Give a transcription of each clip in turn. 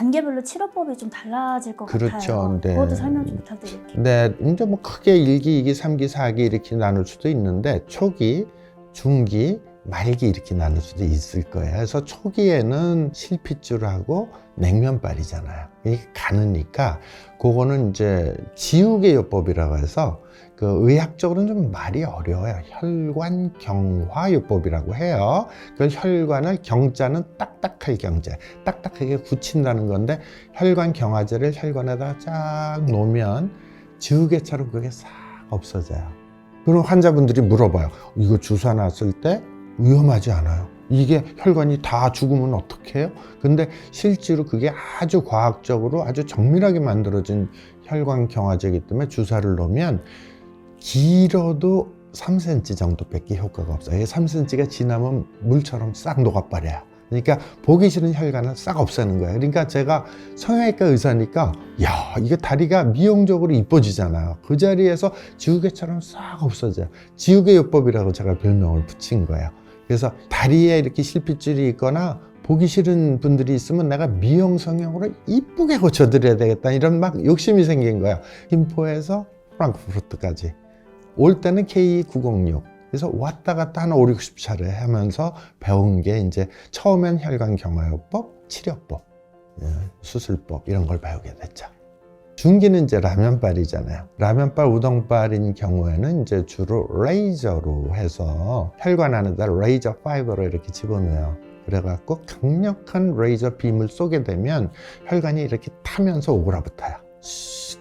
단계별로 치료법이 좀 달라질 것 그렇죠. 같아요. 네. 그것도 설명 좀 부탁드릴게요. 네, 이제 뭐 크게 1기, 2기, 3기, 4기 이렇게 나눌 수도 있는데 초기, 중기, 말기 이렇게 나눌 수도 있을 거예요. 그래서 초기에는 실핏줄하고 냉면발이잖아요. 이게 가느니까 그거는 이제 지우개 요법이라고 해서 그 의학적으로는 좀 말이 어려워요. 혈관경화 요법이라고 해요. 그 혈관을 경자는 딱딱할 경자, 딱딱하게 굳힌다는 건데 혈관경화제를 혈관에다 쫙 놓으면 지우개처럼 그게 싹 없어져요. 그럼 환자분들이 물어봐요. 이거 주사 놨을 때 위험하지 않아요? 이게 혈관이 다 죽으면 어떡해요? 근데 실제로 그게 아주 과학적으로 아주 정밀하게 만들어진 혈관 경화제이기 때문에 주사를 놓으면 길어도 3cm 정도밖에 효과가 없어요. 이게 3cm가 지나면 물처럼 싹 녹아버려요. 그러니까 보기 싫은 혈관을 싹 없애는 거예요. 그러니까 제가 성형외과 의사니까 야, 이게 다리가 미용적으로 이뻐지잖아요. 그 자리에서 지우개처럼 싹 없어져요. 지우개 요법이라고 제가 별명을 붙인 거예요. 그래서 다리에 이렇게 실핏줄이 있거나 보기 싫은 분들이 있으면 내가 미용 성형으로 이쁘게 고쳐드려야 되겠다 이런 막 욕심이 생긴 거예요. 김포에서 프랑크푸르트까지 올 때는 K906 그래서 왔다 갔다 한 5, 60차례 하면서 배운 게 이제 처음엔 혈관경화요법, 치료법, 수술법 이런 걸 배우게 됐죠. 중기는 이제 라면발이잖아요. 라면발, 우동발인 경우에는 이제 주로 레이저로 해서 혈관 안에다 레이저 파이버로 이렇게 집어넣어요. 그래갖고 강력한 레이저 빔을 쏘게 되면 혈관이 이렇게 타면서 오그라붙어요.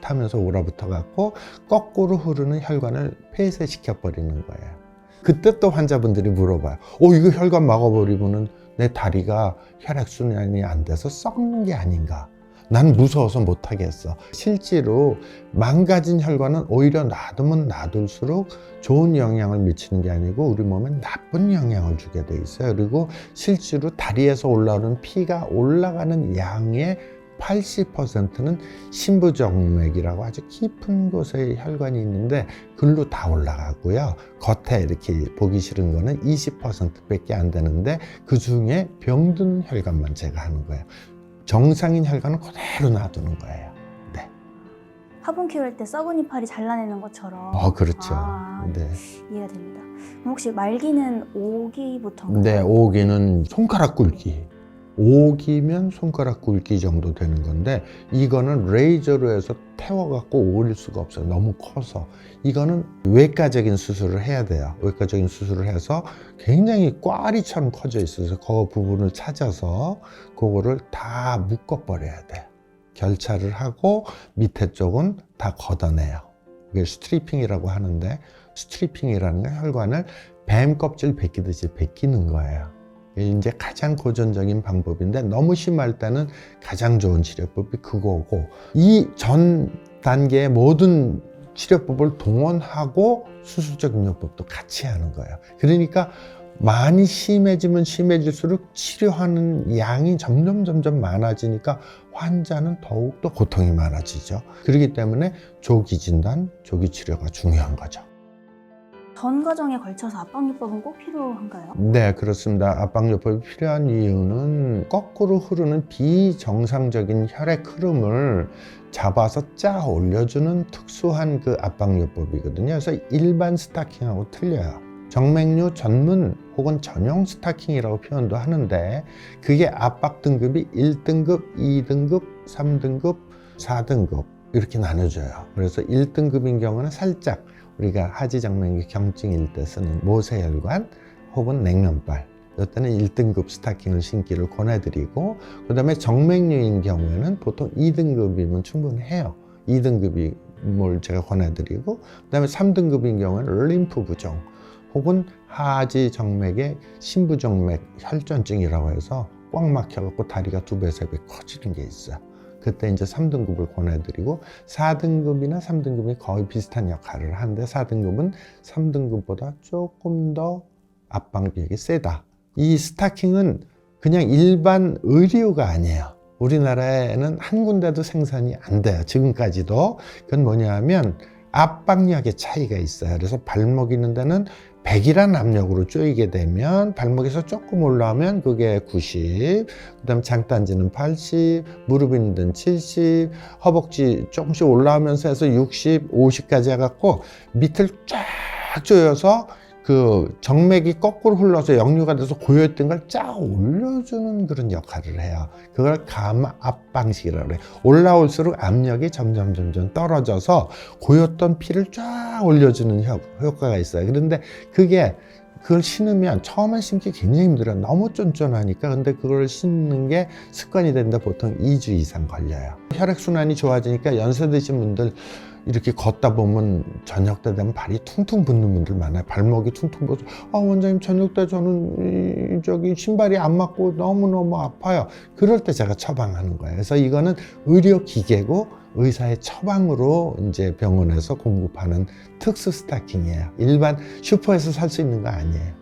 타면서 오그라붙어갖고 거꾸로 흐르는 혈관을 폐쇄시켜 버리는 거예요. 그때 또 환자분들이 물어봐요. 이거 혈관 막아버리면은 내 다리가 혈액순환이 안 돼서 썩는 게 아닌가? 난 무서워서 못하겠어. 실제로 망가진 혈관은 오히려 놔두면 놔둘수록 좋은 영향을 미치는 게 아니고 우리 몸에 나쁜 영향을 주게 돼 있어요. 그리고 실제로 다리에서 올라오는 피가 올라가는 양의 80%는 심부정맥이라고 아주 깊은 곳에 혈관이 있는데 글로 다 올라가고요. 겉에 이렇게 보기 싫은 거는 20%밖에 안 되는데 그 중에 병든 혈관만 제가 하는 거예요. 정상인 혈관은 그대로 놔두는 거예요. 네. 화분 키울 때 썩은 이파리 잘라내는 것처럼. 그렇죠. 네. 이해가 됩니다. 그럼 혹시 말기는 5기부터인가요? 네, 5기는 손가락 굵기. 5기면 손가락 굵기 정도 되는 건데 이거는 레이저로 해서 태워갖고 오릴 수가 없어요. 너무 커서. 이거는 외과적인 수술을 해야 돼요. 외과적인 수술을 해서 굉장히 꽈리처럼 커져 있어서 그 부분을 찾아서 그거를 다 묶어버려야 돼요. 결차를 하고 밑에 쪽은 다 걷어내요. 이게 스트리핑이라고 하는데 스트리핑이라는 건 혈관을 뱀 껍질 벗기듯이 벗기는 거예요. 이제 가장 고전적인 방법인데 너무 심할 때는 가장 좋은 치료법이 그거고 이 전 단계의 모든 치료법을 동원하고 수술적 요법도 같이 하는 거예요. 그러니까 많이 심해지면 심해질수록 치료하는 양이 점점 많아지니까 환자는 더욱더 고통이 많아지죠. 그렇기 때문에 조기 진단, 조기 치료가 중요한 거죠. 전 과정에 걸쳐서 압박요법은 꼭 필요한가요? 네, 그렇습니다. 압박요법이 필요한 이유는 거꾸로 흐르는 비정상적인 혈액 흐름을 잡아서 쫙 올려주는 특수한 그 압박요법이거든요. 그래서 일반 스타킹하고 틀려요. 정맥류 전문 혹은 전용 스타킹이라고 표현도 하는데 그게 압박 등급이 1등급, 2등급, 3등급, 4등급 이렇게 나눠져요. 그래서 1등급인 경우는 살짝 우리가 하지정맥류 경증일 때 쓰는 모세혈관 혹은 냉면발 이때는 1등급 스타킹을 신기를 권해드리고 그 다음에 정맥류인 경우에는 보통 2등급이면 충분해요. 2등급을 제가 권해드리고 그 다음에 3등급인 경우에는 림프 부종 혹은 하지정맥의 심부정맥 혈전증이라고 해서 꽉 막혀갖고 다리가 2배, 3배 커지는 게 있어요. 그때 이제 3등급을 권해드리고 4등급이나 3등급이 거의 비슷한 역할을 하는데 4등급은 3등급보다 조금 더 압박력이 세다. 이 스타킹은 그냥 일반 의류가 아니에요. 우리나라에는 한 군데도 생산이 안 돼요. 지금까지도. 그건 뭐냐 하면 압박력의 차이가 있어요. 그래서 발목 있는 데는 100이라는 압력으로 조이게 되면 발목에서 조금 올라오면 그게 90, 그다음 장단지는 80, 무릎 있는 데는 70, 허벅지 조금씩 올라오면서 해서 60, 50까지 해갖고 밑을 쫙 조여서 그 정맥이 거꾸로 흘러서 역류가 돼서 고여있던 걸 쫙 올려주는 그런 역할을 해요. 그걸 감압 방식이라고 그래요. 올라올수록 압력이 점점 떨어져서 고였던 피를 쫙 올려주는 효과가 있어요. 그런데 그걸 신으면 처음엔 신기 굉장히 힘들어요. 너무 쫀쫀하니까. 근데 그걸 신는 게 습관이 되는데 보통 2주 이상 걸려요. 혈액순환이 좋아지니까 연세 드신 분들 이렇게 걷다 보면 저녁 때 되면 발이 퉁퉁 붓는 분들 많아요. 발목이 퉁퉁 부어서 원장님 저녁 때 저는 신발이 안 맞고 너무너무 아파요. 그럴 때 제가 처방하는 거예요. 그래서 이거는 의료기계고 의사의 처방으로 이제 병원에서 공급하는 특수 스타킹이에요. 일반 슈퍼에서 살 수 있는 거 아니에요.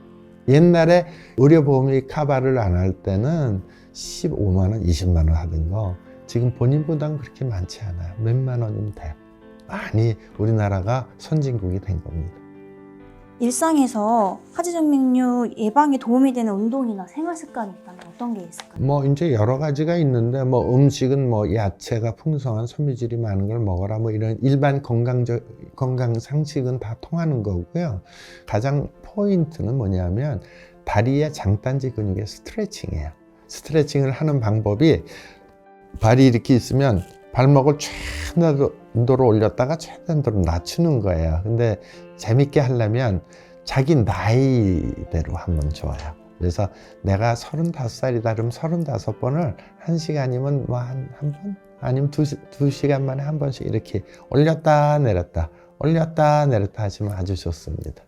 옛날에 의료보험이 커버를 안 할 때는 15만 원, 20만 원 하던 거 지금 본인 부담 그렇게 많지 않아요. 몇만 원이면 돼요. 많이 우리나라가 선진국이 된 겁니다. 일상에서 하지정맥류 예방에 도움이 되는 운동이나 생활 습관이 있다면 어떤 게 있을까요? 이제 여러 가지가 있는데 음식은 야채가 풍성한 섬유질이 많은 걸 먹어라 이런 일반 건강 상식은 다 통하는 거고요. 가장 포인트는 뭐냐면 다리의 장단지 근육의 스트레칭이에요. 스트레칭을 하는 방법이 발이 이렇게 있으면 발목을 최단도로 올렸다가 최단도로 낮추는 거예요. 근데 재밌게 하려면 자기 나이대로 하면 좋아요. 그래서 내가 35살이다 그러면 35번을 1시간이면 한 번? 아니면 2시간 만에 한 번씩 이렇게 올렸다 내렸다 하시면 아주 좋습니다.